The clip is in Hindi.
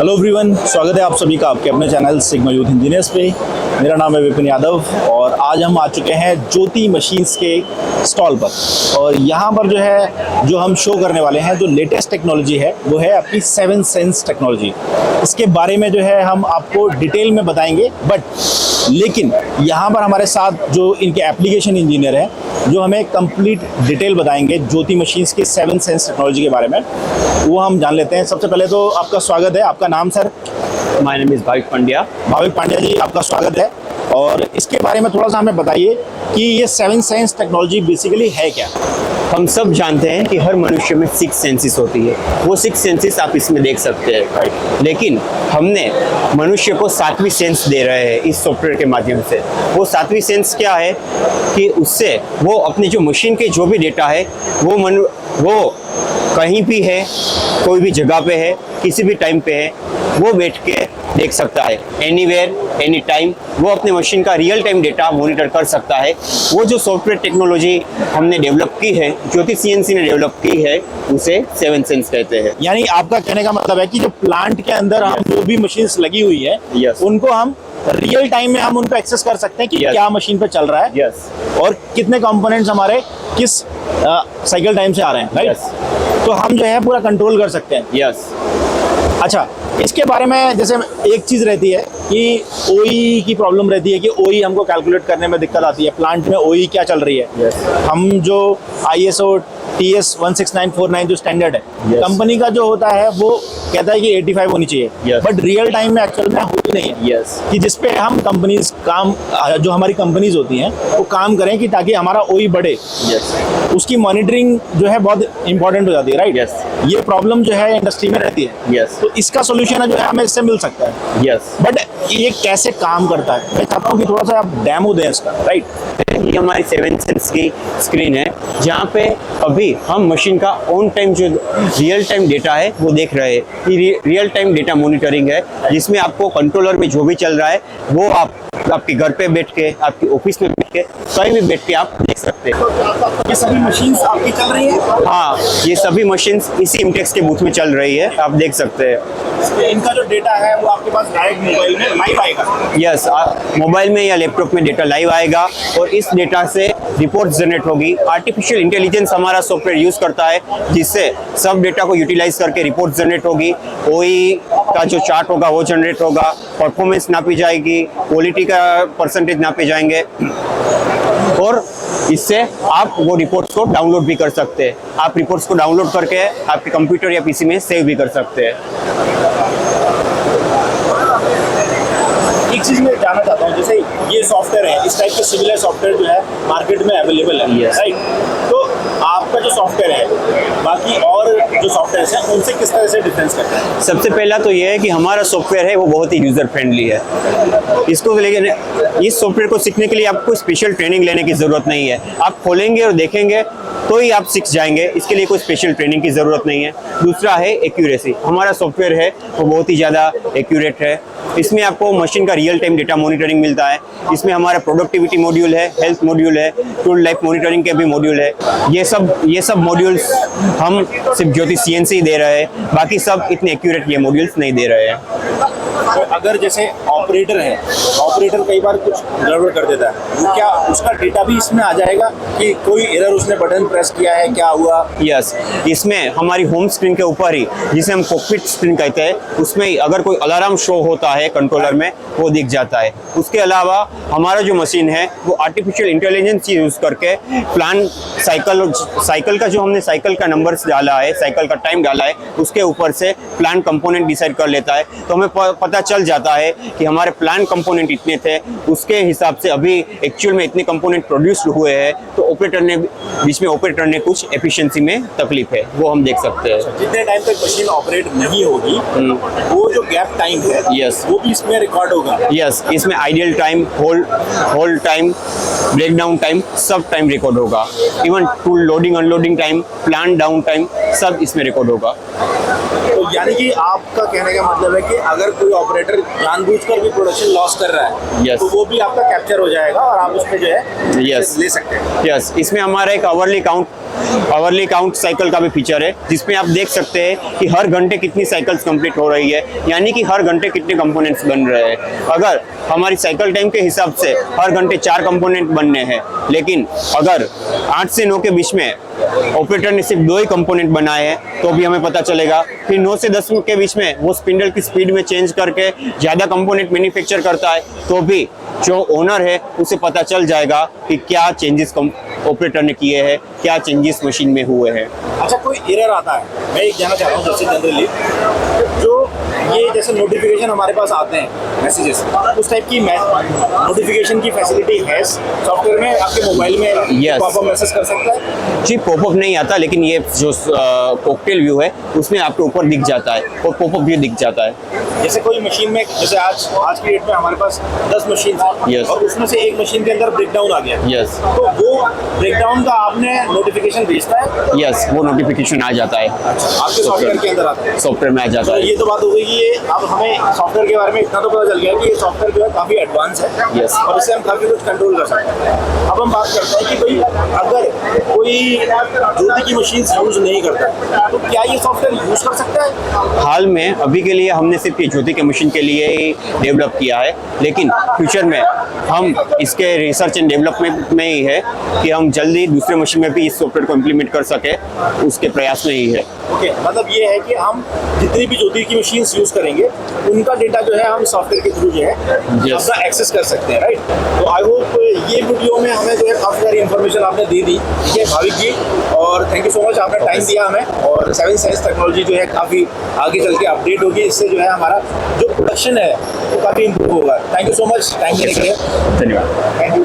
हेलो एवरीवन, स्वागत है आप सभी का आपके अपने चैनल सिग्मा यूथ इंजीनियर्स पे। मेरा नाम है विपिन यादव और आज हम आ चुके हैं ज्योति मशीन्स के स्टॉल पर। और यहाँ पर जो हम शो करने वाले हैं, जो लेटेस्ट टेक्नोलॉजी है वो है आपकी 7 सेंस टेक्नोलॉजी। इसके बारे में जो है हम आपको डिटेल में बताएंगे, लेकिन यहाँ पर हमारे साथ जो इनके एप्लीकेशन इंजीनियर हैं जो हमें कंप्लीट डिटेल बताएंगे ज्योति मशीन्स के 7 सेंस टेक्नोलॉजी के बारे में, वो हम जान लेते हैं। सबसे पहले तो आपका स्वागत है। आपका नाम sir? My name is Bhavik Pandya. Bhavik Pandya ji, आपका स्वागत है। और इसके बारे में थोड़ा सा हमें बताइए कि ये 7 सेंस टेक्नोलॉजी बेसिकली है क्या? हम सब जानते हैं कि हर मनुष्य में 6 सेंसेस होती है। वो 6 सेंसेस आप इसमें देख सकते हैं, लेकिन हमने मनुष्य को 7वीं सेंस दे रहे हैं इस सॉफ्टवेयर के माध्यम से। वो 7वीं सेंस क्या है कि उससे वो अपनी जो मशीन के जो भी डेटा है वो कहीं भी है, कोई भी जगह पे है, किसी भी टाइम पे है, वो बैठ के देख सकता है। एनीवेयर एनी टाइम वो अपने मशीन का रियल टाइम डेटा मॉनिटर कर सकता है। वो जो सॉफ्टवेयर टेक्नोलॉजी हमने डेवलप की है, ज्योति सीएनसी ने डेवलप की है, उसे 7 सेंस कहते हैं। यानी आपका कहने का मतलब है कि जो प्लांट के अंदर हम जो भी मशीन्स लगी हुई है उनको हम रियल टाइम में हम उनको एक्सेस कर सकते हैं कि क्या मशीन पे चल रहा है और कितने कंपोनेंट्स हमारे किस साइकिल टाइम से आ रहे हैं, राइट? तो हम जो है पूरा कंट्रोल कर सकते हैं। अच्छा, इसके बारे में जैसे एक चीज़ रहती है कि ओई की प्रॉब्लम रहती है कि ओई हमको कैलकुलेट करने में दिक्कत आती है। प्लांट में ओई क्या चल रही है? हम जो ISO TS 16949 जो स्टैंडर्ड है, कंपनी का जो होता है वो कहता है कि 85 होनी चाहिए, बट रियल टाइम में एक्चुअल में होती नहीं है। कि जिसपे हम कंपनीज काम, जो हमारी कंपनीज होती हैं वो काम करें कि ताकि हमारा ओई बढ़े। उसकी मॉनिटरिंग जो है बहुत इंपॉर्टेंट हो जाती है, राइट? ये प्रॉब्लम जो है इंडस्ट्री में रहती है। तो इसका सोल्यूशन है जो है हमें इससे मिल सकता है। बट ये कैसे काम करता है, मैं चाहता हूँ कि थोड़ा सा आप डेमो दें इसका, राइट? ये हमारी 7 सेंस की स्क्रीन है, जहाँ पे अभी हम मशीन का ऑन टाइम जो रियल टाइम डेटा है वो देख रहे हैं। ये रियल टाइम डेटा मॉनिटरिंग है, जिसमें आपको कंट्रोलर में जो भी चल रहा है वो आपके घर पे बैठ के, आपके ऑफिस में बैठ के, कहीं भी बैठ के आप देख सकते हैं। ये सभी मशीन्स आपकी चल रही है? हाँ, ये सभी मशीन्स इसी इम्टेक्स के बूथ में चल रही है, आप देख सकते हैं। इनका जो डेटा है वो आपके पास डायरेक्ट मोबाइल में लाइव आएगा? मोबाइल में या लैपटॉप में डेटा लाइव आएगा और इस डेटा से रिपोर्ट जनरेट होगी। आर्टिफिशियल इंटेलिजेंस हमारा सॉफ्टवेयर यूज करता है, जिससे सब डेटा को यूटिलाइज करके रिपोर्ट जनरेट होगी। ओई का जो चार्ट होगा वो जनरेट होगा, परफॉर्मेंस नापी जाएगी, क्वालिटी का परसेंटेज नापे जाएंगे और इससे आप वो रिपोर्ट्स को डाउनलोड भी कर सकते हैं। आप रिपोर्ट्स को डाउनलोड करके आपके कंप्यूटर या पीसी में सेव भी कर सकते हैं। एक चीज मैं जानना चाहता हूँ, जैसे ये सॉफ्टवेयर है, इस टाइप के सिमिलर सॉफ्टवेयर जो है मार्केट में अवेलेबल है, राइट? तो आपका जो सॉफ्टवेयर है बाकी और जो सॉफ्टवेयर हैं उनसे किस तरह से डिफरेंस करता है? सबसे पहला तो ये है कि हमारा सॉफ्टवेयर है वो बहुत ही यूजर फ्रेंडली है। इसको लेकिन इस सॉफ्टवेयर को सीखने के लिए आपको स्पेशल ट्रेनिंग लेने की जरूरत नहीं है। आप खोलेंगे और देखेंगे तो ही आप सीख जाएंगे, इसके लिए कोई स्पेशल ट्रेनिंग की ज़रूरत नहीं है। दूसरा है एक्यूरेसी। हमारा सॉफ्टवेयर है वो बहुत ही ज़्यादा एक्यूरेट है। इसमें आपको मशीन का रियल टाइम डेटा मॉनिटरिंग मिलता है। इसमें हमारा प्रोडक्टिविटी मॉड्यूल है, हेल्थ मॉड्यूल है, टूल लाइफ मॉनिटरिंग के भी मॉड्यूल है। ये सब मॉड्यूल्स हम सिर्फ ज्योति सीएनसी दे रहे हैं, बाकी सब इतने एक्यूरेट ये मॉड्यूल्स नहीं दे रहे हैं। तो अगर जैसे ऑपरेटर है, ऑपरेटर कई बार कुछ गड़बड़ कर देता है, तो क्या उसका डेटा भी इसमें आ जाएगा कि कोई एरर, उसने बटन प्रेस किया है, क्या हुआ? इसमें हमारी होम स्क्रीन के ऊपर ही, जिसे हम कॉकपिट स्क्रीन कहते हैं, उसमें अगर कोई अलार्म शो होता है कंट्रोलर में वो दिख जाता है। उसके अलावा हमारा जो मशीन है वो आर्टिफिशियल इंटेलिजेंस यूज करके प्लान साइकिल का जो हमने साइकिल का नंबर्स डाला है, साइकिल का टाइम डाला है, उसके ऊपर से प्लान कंपोनेंट डिसाइड कर लेता है। तो हमें पता चल जाता है कि हमारे प्लान कंपोनेंट इतने थे, उसके हिसाब से अभी एक्चुअल में इतने कंपोनेंट प्रोड्यूस हुए हैं, तो ऑपरेटर ने कुछ एफिशिएंसी में तकलीफ है, वो हम देख सकते हैं। जितने टाइम तक मशीन ऑपरेट नहीं होगी वो जो गैप टाइम है वो भी इसमें रिकॉर्ड होगा? इसमें ideal time, hold time, breakdown time, सब टाइम रिकॉर्ड होगा। Even tool loading unloading time, plan down time, सब इसमें रिकॉर्ड होगा। तो यानी कि आपका कहने का मतलब है कि अगर कोई ऑपरेटर जानबूझकर भी प्रोडक्शन लॉस कर रहा है तो वो भी आपका कैप्चर हो जाएगा और आप उसमें जो है ले सकते हैं। इसमें हमारा एक hourly count hourly count cycle का भी फीचर है, जिसमें आप देख सकते हैं कि हर घंटे कितनी साइकिल्स कंप्लीट हो रही है, यानी कि हर घंटे कितने कंपोनेंट्स बन रहे हैं। अगर हमारी साइकिल टाइम के हिसाब से हर घंटे 4 कंपोनेंट बनने हैं, लेकिन अगर 8 से 9 के बीच में ऑपरेटर ने सिर्फ 2 ही कंपोनेंट बनाए हैं, तो भी हमें पता चलेगा। फिर 9 से 10 के बीच में वो स्पिंडल की स्पीड में चेंज करके ज़्यादा कंपोनेंट मैन्युफैक्चर करता है, तो भी जो ओनर है उसे पता चल जाएगा कि क्या चेंजेस ऑपरेटर ने किए हैं, क्या चेंजेस मशीन में हुए हैं। अच्छा, कोई एरर आता है, मैं एक जानना चाहता हूँ जैसे जनरली जो ये जैसे नोटिफिकेशन हमारे पास आते हैं मैसेजेस, उस टाइप की नोटिफिकेशन की फैसिलिटी है सॉफ्टवेयर में? आपके मोबाइल में Yes. पॉपअप मैसेज कर सकता है? जी, पॉपअप नहीं आता, लेकिन ये जो कॉकटेल व्यू है उसमें आपके ऊपर दिख जाता है और पॉपअप व्यू दिख जाता है। जैसे कोई मशीन में, जैसे आज की डेट में हमारे पास 10 मशीन है Yes. और उसमें से एक मशीन के अंदर ब्रेकडाउन आ गया, यस तो वो ब्रेकडाउन का आपने नोटिफिकेशन भेजता है? यस, वो नोटिफिकेशन आ जाता है, आपके सॉफ्टवेयर के अंदर आता है? सॉफ्टवेयर में आ जाता तो है। ये तो बात हो गई कि ये अब हमें सॉफ्टवेयर के बारे में इतना तो पता चल गया कि ये सॉफ्टवेयर जो है काफ़ी एडवांस है Yes. और इससे हम काफ़ी कुछ कंट्रोल कर सकते हैं। अब हम बात करते हैं कि भाई अगर कोई ज्योति की मशीन यूज़ नहीं करता तो क्या ये सॉफ्टवेयर यूज़ कर सकता है? हाल में अभी के लिए हमने सिर्फ ये ज्योति के मशीन के लिए ही डेवलप किया है, लेकिन फ्यूचर में हम इसके रिसर्च एंड डेवलपमेंट में ही है कि हम जल्दी दूसरे मशीन में भी इस सॉफ्टवेयर को इम्प्लीमेंट कर सके, उसके प्रयास में ही है। ओके, मतलब ये है कि हम जितनी भी ज्योति की मशीन यूज़ करेंगे उनका डेटा जो है हम सॉफ्टवेयर के थ्रू जो है Yes. अपना एक्सेस कर सकते हैं, राइट? तो आई होप ये वीडियो में हमें जो है काफ़ी सारी इन्फॉर्मेशन आपने दे दी, ठीक है भाविक जी, और थैंक यू सो मच, आपने टाइम दिया हमें। और 7 साइंस टेक्नोलॉजी जो है काफ़ी आगे चल के अपडेट होगी, इससे जो है हमारा जो प्रोडक्शन है वो काफ़ी इम्प्रूव होगा। Thank you so much time देने के लिए, धन्यवाद। Thank you.